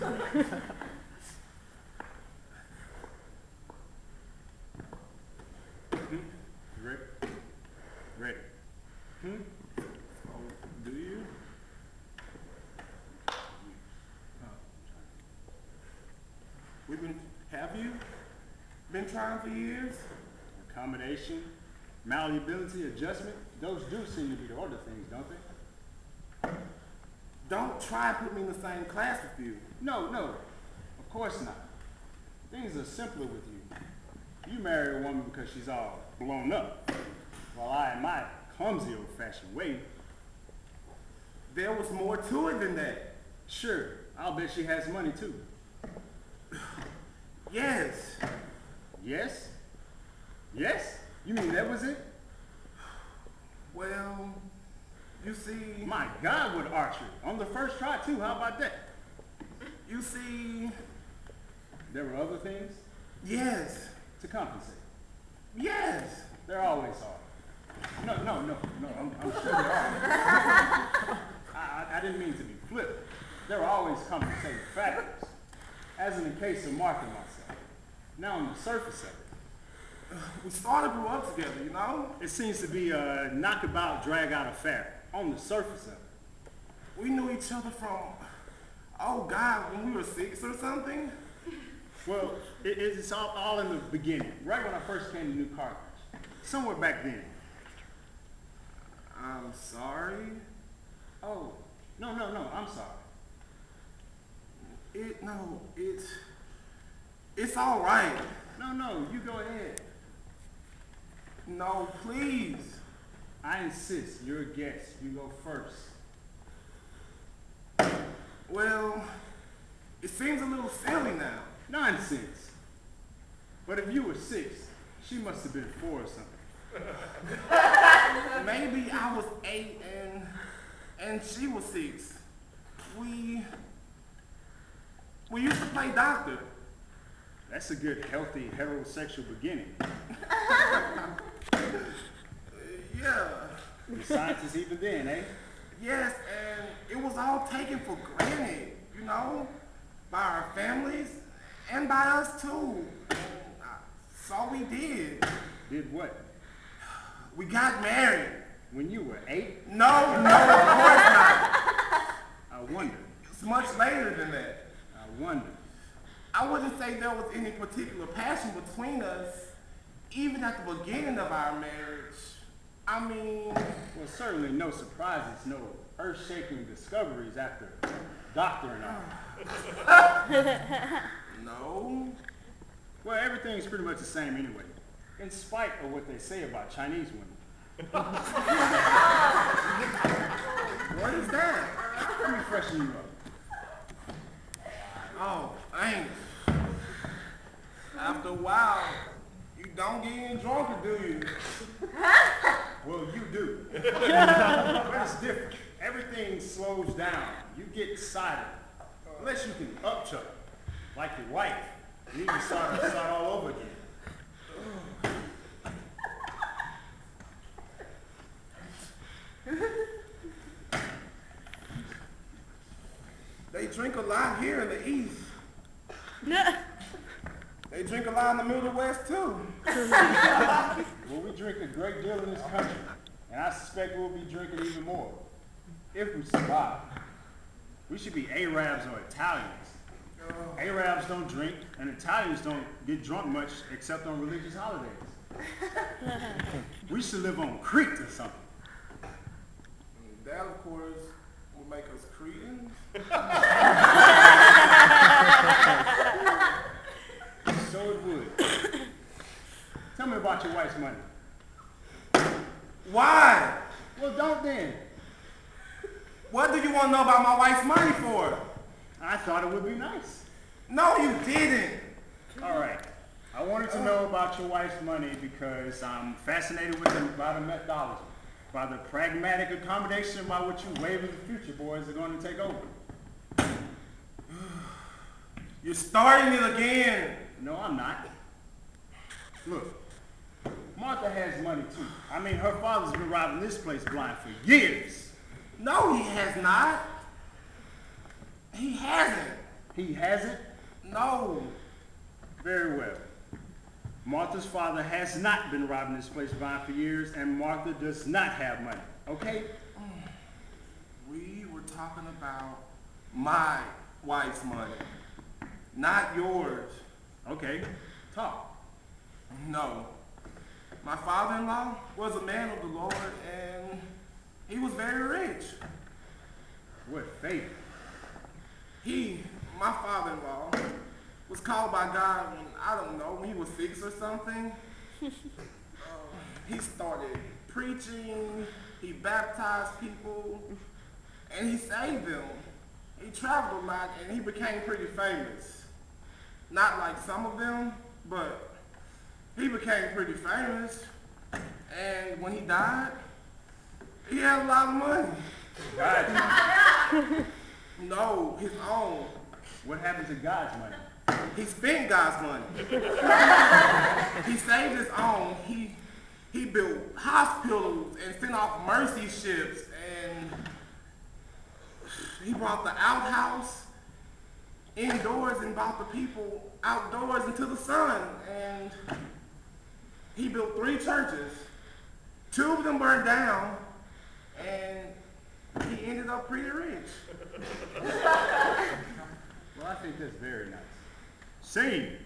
Ready. Oh, do you? Have you been trying for years? Accommodation, malleability, adjustment, those do seem to be the order things, don't they? Don't try and put me in the same class with you. No, of course not. Things are simpler with you. You marry a woman because she's all blown up, while I, in my clumsy old-fashioned way, there was more to it than that. Sure, I'll bet she has money too. Yes. Yes? Yes? You mean that was it? Well, you see... My God, with archery. On the first try too, how about that? You see... There were other things? Yes. To compensate? Yes. There always are. No, I'm sure there are. I didn't mean to be flippant. There are always compensating factors, as in the case of Mark and myself. Now on the surface of it, we sort of grew up together, you know? It seems to be a knockabout, drag-out affair, on the surface of it. We knew each other from, oh God, when we were 6 or something? Well, it's all in the beginning, right when I first came to New Carthage, somewhere back then. I'm sorry? Oh, no, I'm sorry. It's all right. No, you go ahead. No, please. I insist, you're a guest. You go first. Well, it seems a little silly now. Nonsense. But if you were 6, she must have been 4 or something. Maybe I was 8 and she was 6. We used to play doctor. That's a good, healthy, heterosexual beginning. Yeah. The science is even then, eh? Yes, and it was all taken for granted, you know, by our families and by us too. So we did. Did what? We got married. When you were 8? No, of course not. I wonder. It's much later than that. I wonder. I wouldn't say there was any particular passion between us, even at the beginning of our marriage. I mean... Well, certainly no surprises, no earth-shaking discoveries after doctor and all. No. Well, everything's pretty much the same anyway, in spite of what they say about Chinese women. What is that? Let me freshen you up. Oh, thanks. After a while, you don't get any drunker, do you? Well, you do. But it's different. Everything slows down. You get excited. Unless you can upchuck, like your wife. You need to start all over again. They drink a lot here in the East. They drink a lot in the Middle West, too. Well, we drink a great deal in this country, and I suspect we'll be drinking even more, if we survive. We should be Arabs or Italians. Arabs don't drink, and Italians don't get drunk much except on religious holidays. We should live on Crete or something. That, of course, will make us Cretans. So it would. Tell me about your wife's money. Why? Well, don't then. What do you want to know about my wife's money for? I thought it would be nice. No, you didn't. All right. I wanted to know about your wife's money because I'm fascinated with by the methodology, by the pragmatic accommodation by which you wave in the future boys are going to take over. You're starting it again. No, I'm not. Look, Martha has money too. I mean, her father's been robbing this place blind for years. No, he has not. He hasn't. He hasn't? No. Very well. Martha's father has not been robbing this place blind for years, and Martha does not have money, okay? We were talking about my wife's money, not yours. Okay, talk. No. My father-in-law was a man of the Lord, and he was very rich. What favor? My father-in-law, was called by God when, I don't know, when he was 6 or something. He started preaching, he baptized people, and he saved them. He traveled a lot, and he became pretty famous. Not like some of them, but he became pretty famous. And when he died, he had a lot of money. God's money? No, his own. What happened to God's money? He spent God's money. He saved his own. He built hospitals and sent off mercy ships, and he brought the outhouse indoors and brought the people outdoors into the sun. And he built 3 churches. 2 of them burned down, and he ended up pretty rich. Well, I think that's very nice. Sing.